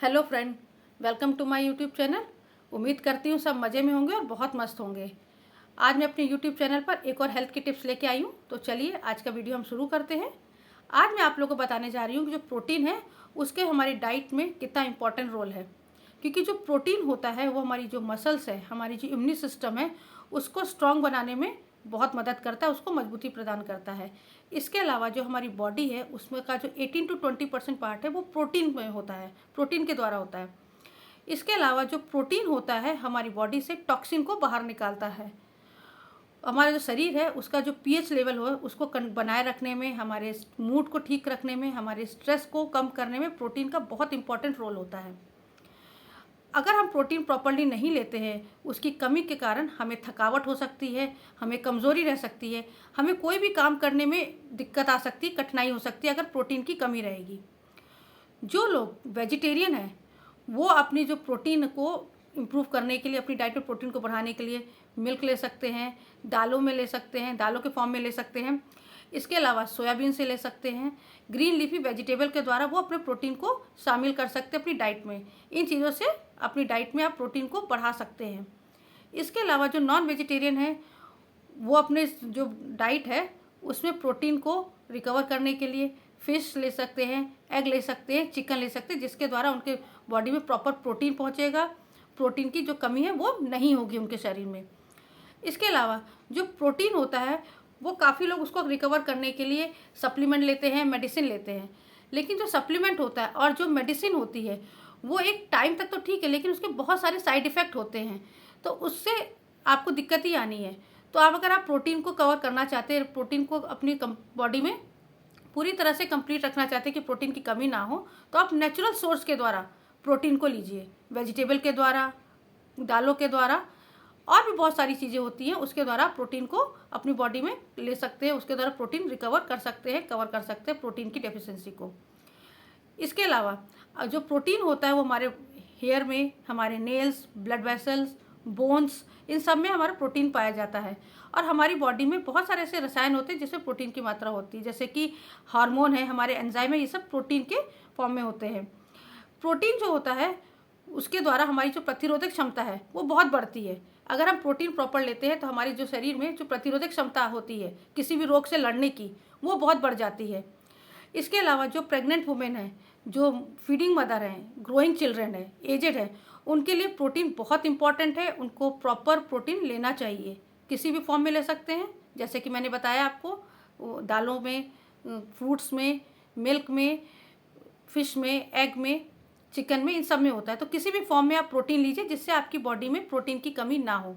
Hello friend, welcome to my YouTube channel. उम्मीद करती हूँ सब मज़े में होंगे और बहुत मस्त होंगे। आज मैं अपने यूट्यूब चैनल पर एक और हेल्थ की टिप्स लेके आई हूँ। तो चलिए आज का वीडियो हम शुरू करते हैं। आज मैं आप लोगों को बताने जा रही हूँ कि जो प्रोटीन है उसके हमारी डाइट में कितना इंपॉर्टेंट रोल है। क्योंकि जो प्रोटीन होता है वो हमारी जो मसल्स है, हमारी जो इम्यून सिस्टम है उसको स्ट्रॉन्ग बनाने में बहुत मदद करता है, उसको मजबूती प्रदान करता है। इसके अलावा जो हमारी बॉडी है उसमें का जो 18 to 20% पार्ट है वो प्रोटीन में होता है, प्रोटीन के द्वारा होता है। इसके अलावा जो प्रोटीन होता है हमारी बॉडी से टॉक्सिन को बाहर निकालता है। हमारा जो शरीर है उसका जो पीएच लेवल हो उसको बनाए रखने में, हमारे मूड को ठीक रखने में, हमारे स्ट्रेस को कम करने में प्रोटीन का बहुत इंपॉर्टेंट रोल होता है। अगर हम प्रोटीन प्रॉपर्ली नहीं लेते हैं उसकी कमी के कारण हमें थकावट हो सकती है, हमें कमज़ोरी रह सकती है, हमें कोई भी काम करने में दिक्कत आ सकती है, कठिनाई हो सकती है अगर प्रोटीन की कमी रहेगी। जो लोग वेजिटेरियन हैं वो अपनी जो प्रोटीन को इम्प्रूव करने के लिए, अपनी डाइट में प्रोटीन को बढ़ाने के लिए मिल्क ले सकते हैं, दालों में ले सकते हैं, दालों के फॉर्म में ले सकते हैं। इसके अलावा सोयाबीन से ले सकते हैं। ग्रीन लीफी वेजिटेबल के द्वारा वो अपने प्रोटीन को शामिल कर सकते हैं अपनी डाइट में। इन चीज़ों से अपनी डाइट में आप प्रोटीन को बढ़ा सकते हैं। इसके अलावा जो नॉन वेजिटेरियन है वो अपने जो डाइट है उसमें प्रोटीन को रिकवर करने के लिए फिश ले सकते हैं, एग ले सकते हैं, चिकन ले सकते हैं, जिसके द्वारा उनके बॉडी में प्रॉपर प्रोटीन पहुंचेगा। प्रोटीन की जो कमी है वो नहीं होगी उनके शरीर में। इसके अलावा जो प्रोटीन होता है वो काफ़ी लोग उसको रिकवर करने के लिए सप्लीमेंट लेते हैं, मेडिसिन लेते हैं। लेकिन जो सप्लीमेंट होता है और जो मेडिसिन होती है वो एक टाइम तक तो ठीक है, लेकिन उसके बहुत सारे साइड इफ़ेक्ट होते हैं, तो उससे आपको दिक्कत ही आनी है। तो अगर आप प्रोटीन को कवर करना चाहते हैं, प्रोटीन को अपनी बॉडी में पूरी तरह से कंप्लीट रखना चाहते हैं कि प्रोटीन की कमी ना हो, तो आप नेचुरल सोर्स के द्वारा प्रोटीन को लीजिए। वेजिटेबल के द्वारा, दालों के द्वारा, और भी बहुत सारी चीज़ें होती हैं उसके द्वारा आप प्रोटीन को अपनी बॉडी में ले सकते हैं। उसके द्वारा प्रोटीन रिकवर कर सकते हैं, कवर कर सकते हैं प्रोटीन की डेफिशिएंसी को। इसके अलावा जो प्रोटीन होता है वो हमारे हेयर में, हमारे नेल्स, ब्लड वेसल्स, बोन्स, इन सब में हमारा प्रोटीन पाया जाता है। और हमारी बॉडी में बहुत सारे ऐसे रसायन होते हैं जिसमें प्रोटीन की मात्रा होती है, जैसे कि हार्मोन है, हमारे एंजाइम है, ये सब प्रोटीन के फॉर्म में होते हैं। प्रोटीन जो होता है उसके द्वारा हमारी जो प्रतिरोधक क्षमता है वो बहुत बढ़ती है। अगर हम प्रोटीन प्रॉपर लेते हैं तो हमारी जो शरीर में जो प्रतिरोधक क्षमता होती है किसी भी रोग से लड़ने की, वो बहुत बढ़ जाती है। इसके अलावा जो प्रेग्नेंट वुमेन है, जो फीडिंग मदर हैं, ग्रोइंग चिल्ड्रन है, एजेड है, उनके लिए प्रोटीन बहुत इंपॉर्टेंट है। उनको प्रॉपर प्रोटीन लेना चाहिए। किसी भी फॉर्म में ले सकते हैं, जैसे कि मैंने बताया आपको, दालों में, फ्रूट्स में, मिल्क में, फिश में, एग में, चिकन में, इन सब में होता है। तो किसी भी फॉर्म में आप प्रोटीन लीजिए जिससे आपकी बॉडी में प्रोटीन की कमी ना हो।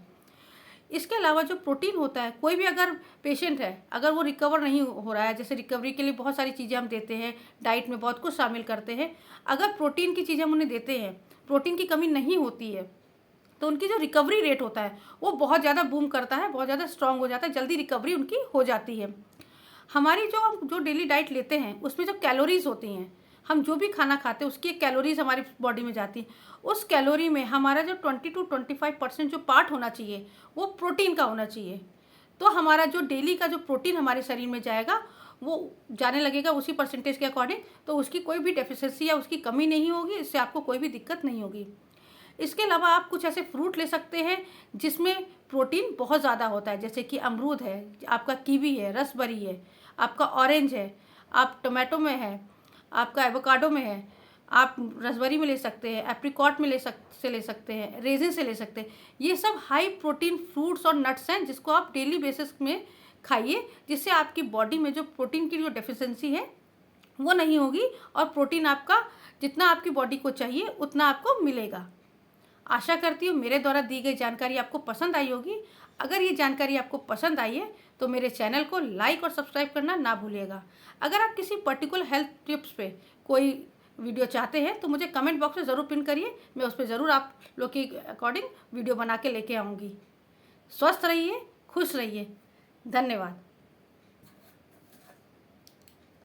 इसके अलावा जो प्रोटीन होता है, कोई भी अगर पेशेंट है, अगर वो रिकवर नहीं हो रहा है, जैसे रिकवरी के लिए बहुत सारी चीज़ें हम देते हैं, डाइट में बहुत कुछ शामिल करते हैं, अगर प्रोटीन की चीज़ें हम उन्हें देते हैं, प्रोटीन की कमी नहीं होती है, तो उनकी जो रिकवरी रेट होता है वो बहुत ज़्यादा बूम करता है, बहुत ज़्यादा स्ट्रांग हो जाता है, जल्दी रिकवरी उनकी हो जाती है। हमारी जो डेली डाइट लेते हैं उसमें जो कैलोरीज होती हैं, हम जो भी खाना खाते हैं उसकी एक कैलोरीज हमारी बॉडी में जाती है। उस कैलोरी में हमारा जो 20 to 25% जो पार्ट होना चाहिए वो प्रोटीन का होना चाहिए। तो हमारा जो डेली का जो प्रोटीन हमारे शरीर में जाएगा वो जाने लगेगा उसी परसेंटेज के अकॉर्डिंग, तो उसकी कोई भी डेफिशिएंसी या उसकी कमी नहीं होगी, इससे आपको कोई भी दिक्कत नहीं होगी। इसके अलावा आप कुछ ऐसे फ्रूट ले सकते हैं जिसमें प्रोटीन बहुत ज़्यादा होता है, जैसे कि अमरूद है, आपका कीवी है, रसबेरी है, आपका ऑरेंज है, आप टोमेटो में है, आपका एवोकाडो में है, आप रसबेरी में ले सकते हैं, एप्रिकॉट में ले सकते हैं, रेजिन से ले सकते हैं। ये सब हाई प्रोटीन फ्रूट्स और नट्स हैं जिसको आप डेली बेसिस में खाइए, जिससे आपकी बॉडी में जो प्रोटीन की जो डेफिशिएंसी है वो नहीं होगी और प्रोटीन आपका जितना आपकी बॉडी को चाहिए उतना आपको मिलेगा। आशा करती हूँ मेरे द्वारा दी गई जानकारी आपको पसंद आई होगी। अगर ये जानकारी आपको पसंद आई है तो मेरे चैनल को लाइक और सब्सक्राइब करना ना भूलिएगा। अगर आप किसी पर्टिकुलर हेल्थ टिप्स पे कोई वीडियो चाहते हैं तो मुझे कमेंट बॉक्स में ज़रूर पिन करिए, मैं उस पर ज़रूर आप लोग के अकॉर्डिंग वीडियो बना के लेके आऊँगी। स्वस्थ रहिए, खुश रहिए। धन्यवाद।